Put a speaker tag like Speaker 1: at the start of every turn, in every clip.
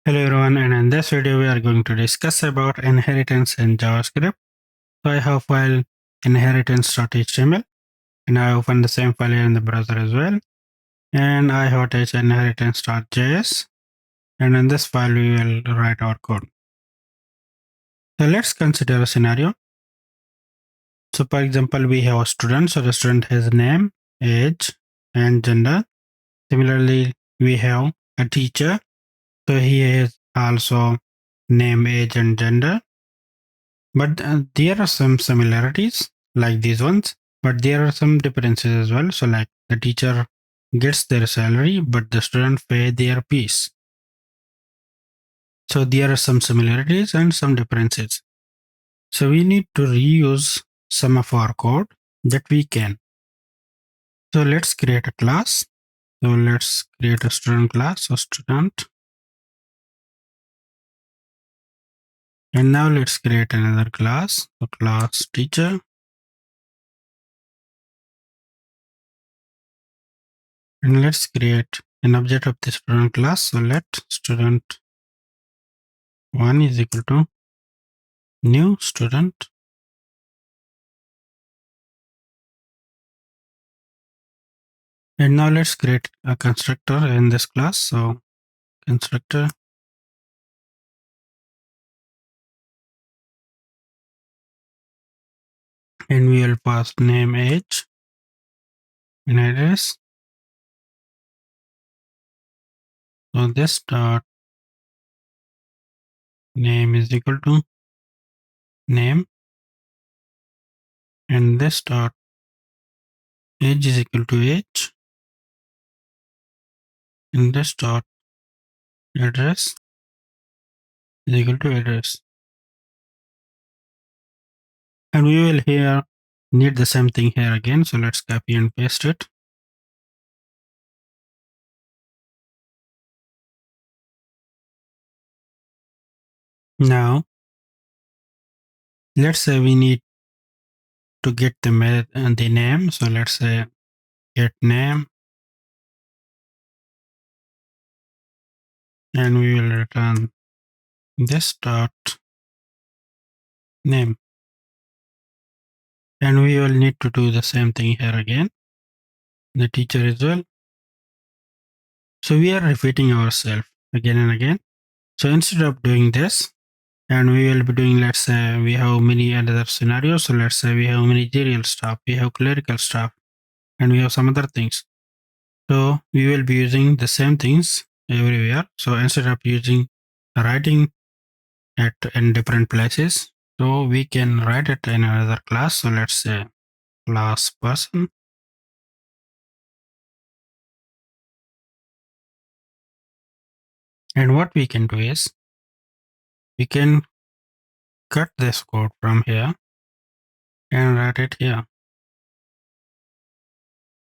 Speaker 1: Hello everyone, and in this video we are going to discuss about inheritance in JavaScript. So I have file inheritance.html and I open the same file here in the browser as well. And I have attached inheritance.js, and in this file we will write our code. So let's consider a scenario. So for example, we have a student. So the student has name, age, and gender. Similarly, we have a teacher. So he has also name, age, and gender. But there are some similarities like these ones, but there are some differences as well. So like the teacher gets their salary, but the student pay their fees. So there are some similarities and some differences. So we need to reuse some of our code that we can. So let's create a class. So let's create a student class, so student. And now let's create another class, so class teacher. And let's create an object of the student class. So let student 1 is equal to new student. And now let's create a constructor in this class. So constructor, and we will pass name, age, and address. So this dot name is equal to name, and this dot age is equal to age, and this dot address is equal to address. And we will here need the same thing here again. So let's copy and paste it. Now let's say we need to get the name. So let's say get name, and we will return this dot name. And we will need to do the same thing here again, the teacher as well. So we are repeating ourselves again and again. So instead of doing this, and we will be doing, let's say we have many other scenarios. So let's say we have managerial staff, we have clerical staff, and we have some other things. So we will be using the same things everywhere. So instead of using writing it in different places, so we can write it in another class. So let's say class person. And what we can do is we can cut this code from here and write it here.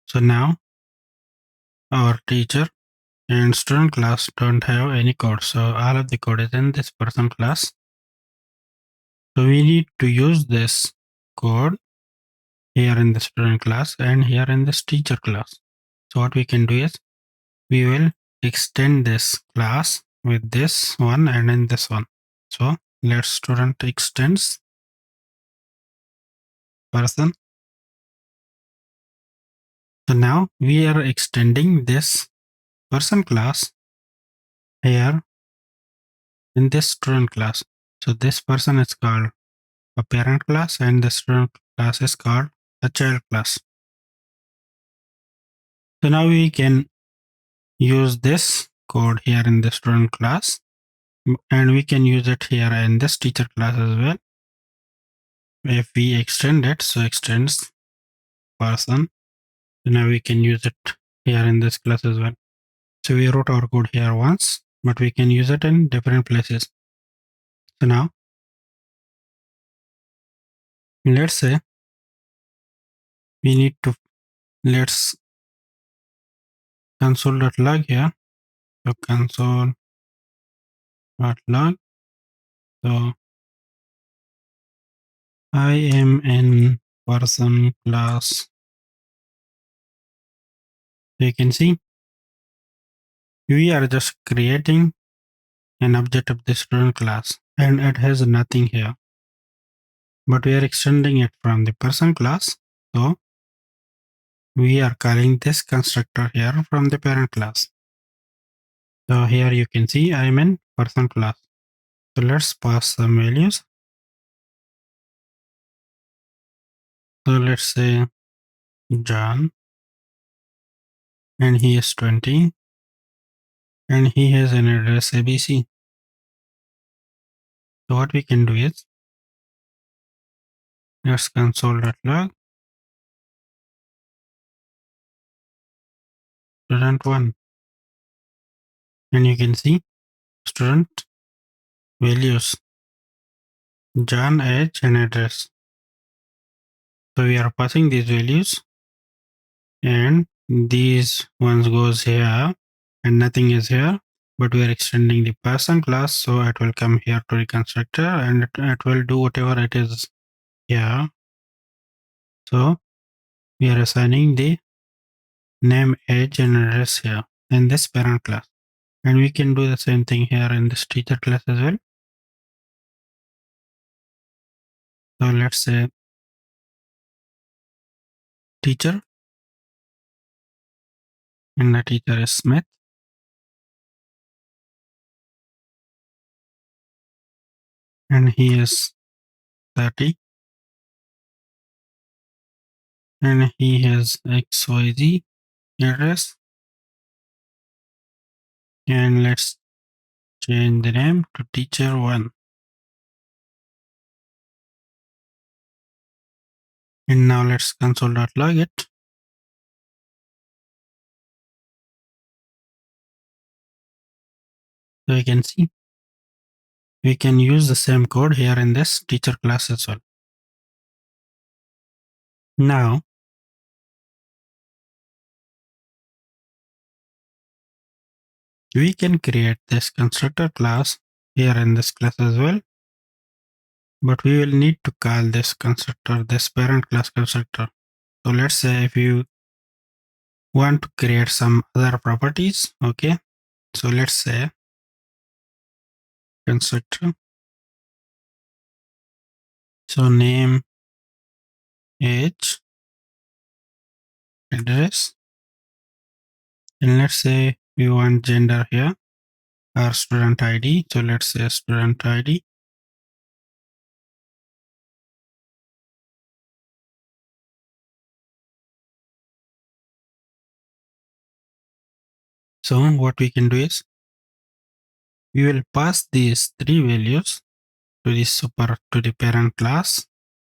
Speaker 1: So now our teacher and student class don't have any code. So all of the code is in this person class. So we need to use this code here in the student class and here in this teacher class. So what we can do is we will extend this class with this one and in this one. So let student extends person. So now we are extending this person class here in this student class. So this person is called a parent class and the student class is called a child class. So now we can use this code here in the student class, and we can use it here in this teacher class as well. If we extend it, so extends person, so now we can use it here in this class as well. So we wrote our code here once, but we can use it in different places. So now let's say we need to, let's console.log here. So console.log. So I am in person class. So you can see we are just creating an object of the student class, and it has nothing here. But we are extending it from the person class, so we are calling this constructor here from the parent class. So here you can see I am in person class. So let's pass some values. So let's say John, and he is 20, and he has an address ABC. So what we can do is, let's console.log student1, and you can see student values John, age, and address. So we are passing these values, and these ones goes here, and nothing is here. But we are extending the person class, so it will come here to the constructor, and it will do whatever it is here. So we are assigning the name, age, and address here in this parent class. And we can do the same thing here in this teacher class as well. So let's say teacher, and the teacher is Smith, and he is 30, and he has XYZ address. And let's change the name to teacher1. And now let's console.log it. So you can see we can use the same code here in this teacher class as well. Now we can create this constructor class here in this class as well, but we will need to call this constructor, this parent class constructor. So let's say if you want to create some other properties, okay, so let's say constructor, so name, age, address, and let's say we want gender here, or student ID. So let's say student ID. So what we can do is we will pass these three values to the parent class,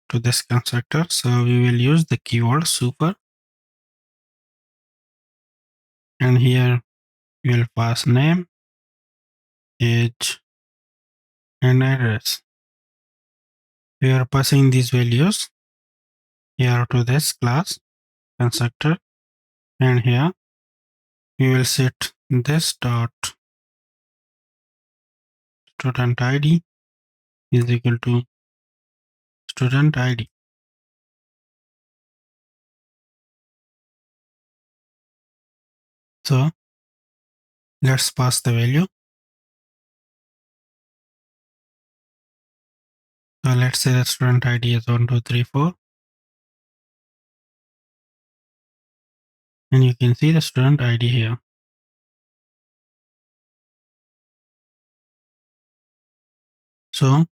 Speaker 1: to this constructor. So we will use the keyword super, and here we will pass name, age, and address. We are passing these values here to this class constructor, and here we will set this dot student ID is equal to student ID. So let's pass the value. So let's say the student ID is 1234, and you can see the student ID here. So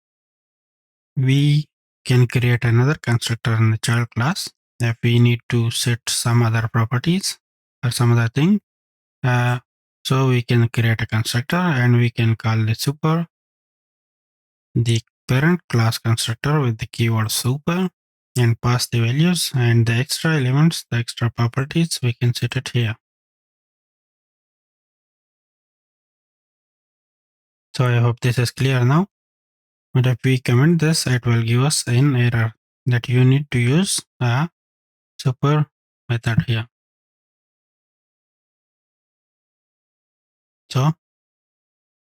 Speaker 1: we can create another constructor in the child class if we need to set some other properties or some other thing. So we can create a constructor, and we can call the super, the parent class constructor with the keyword super, and pass the values, and the extra elements, the extra properties, we can set it here. So I hope this is clear now. But if we comment this, it will give us an error that you need to use a super method here. So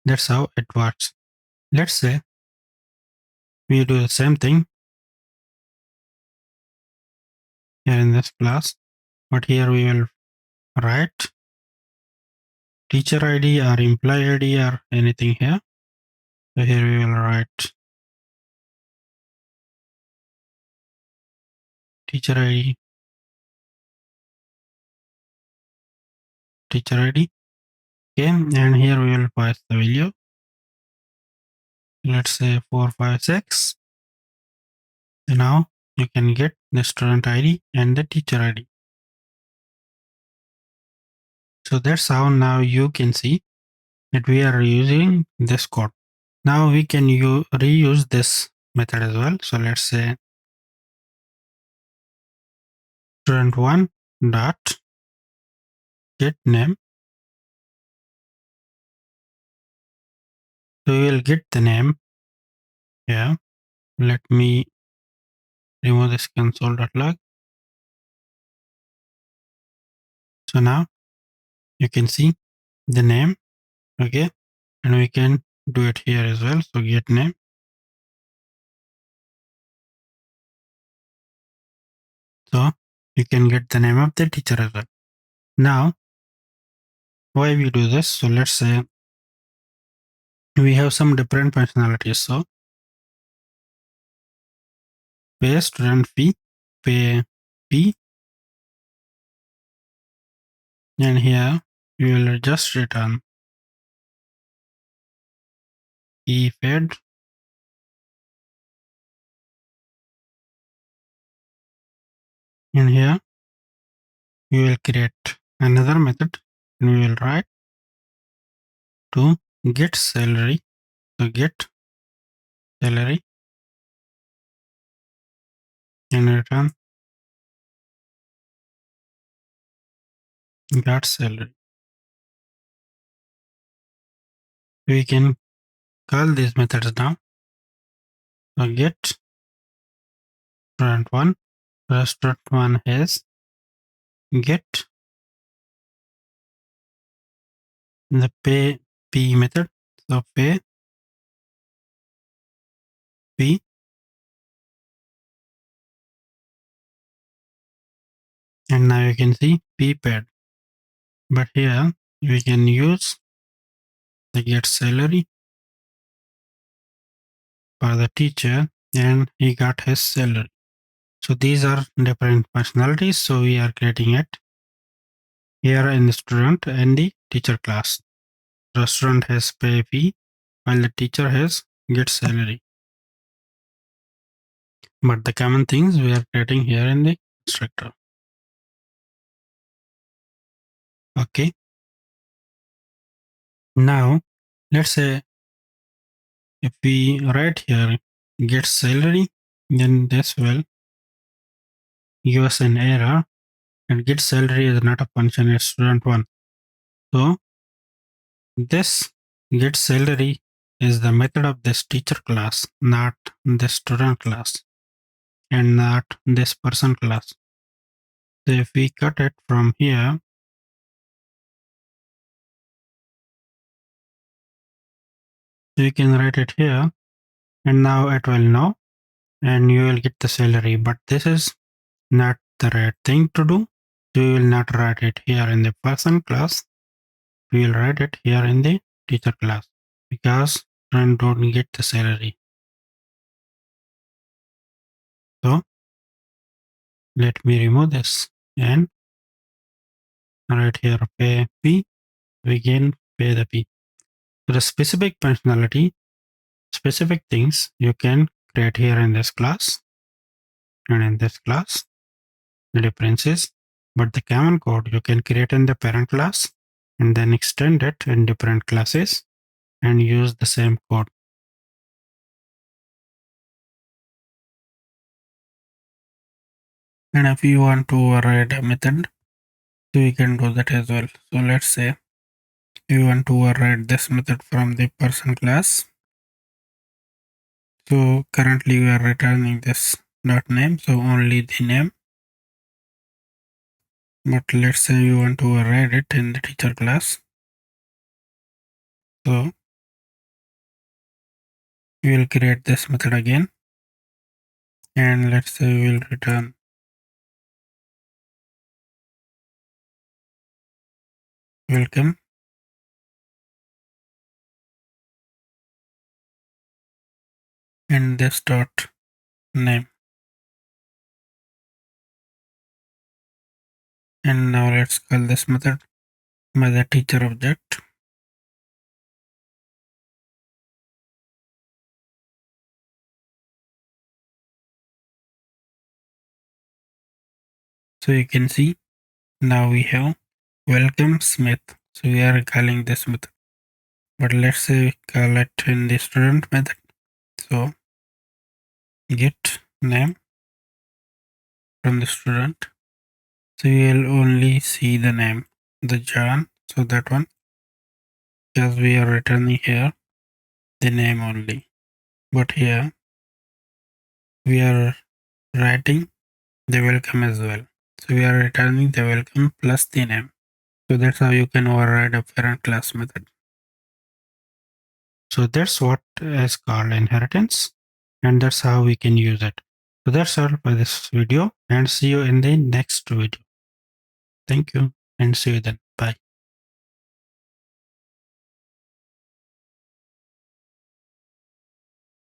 Speaker 1: that's how it works. Let's say we do the same thing here in this class, but here we will write teacher ID or employee ID or anything here. So here we will write teacher ID, teacher ID. Okay, and here we will pass the value. Let's say 456. So now you can get the student ID and the teacher ID. So that's how now you can see that we are using this code. Now we can reuse this method as well. So let's say student1 dot get name. So we will get the name here. Let me remove this console.log. So now you can see the name. Okay, and we can do it here as well. So get name. So you can get the name of the teacher as well. Now, why we do this? So let's say we have some different functionalities. So pay student fee, pay fee, and here we will just return fee paid. And here we will create another method and we will write to get salary. So get salary and return got salary. We can call these methods now. So get student1. Student1 has get the pay p method. So pay p, and now you can see p paid. But here we can use the get salary for the teacher and he got his salary. So these are different functionalities. So we are creating it here in the student and the teacher class. The student has pay fee while the teacher has get salary. But the common things we are creating here in the constructor. Okay. Now let's say if we write here get salary, then this will give us an error, and get salary is not a function, it's student1. So this get salary is the method of this teacher class, not this student class and not this person class. So if we cut it from here, so you can write it here, and now it will know and you will get the salary. But this is not the right thing to do. So we will not write it here in the person class. We will write it here in the teacher class because student don't get the salary. So let me remove this and write here pay fee. We can pay the fee. So the specific functionality, specific things you can create here in this class and in this class. The differences, but the common code you can create in the parent class and then extend it in different classes and use the same code. And if you want to override a method, so you can do that as well. So let's say you want to override this method from the person class. So currently we are returning this dot name, so only the name. But let's say you want to override it in the teacher class. So we will create this method again, and let's say we will return welcome. and this dot name. And now let's call this method by the teacher object. So you can see now we have welcome Smith. So we are calling this method. But let's say we call it in the student method. So get name from the student. So you will only see the name, the John. So that one, because we are returning here the name only. But here we are writing the welcome as well. So we are returning the welcome plus the name. So that's how you can override a parent class method. So that's what is called inheritance, and that's how we can use it. So that's all for this video, and see you in the next video. Thank you, and see you then. Bye.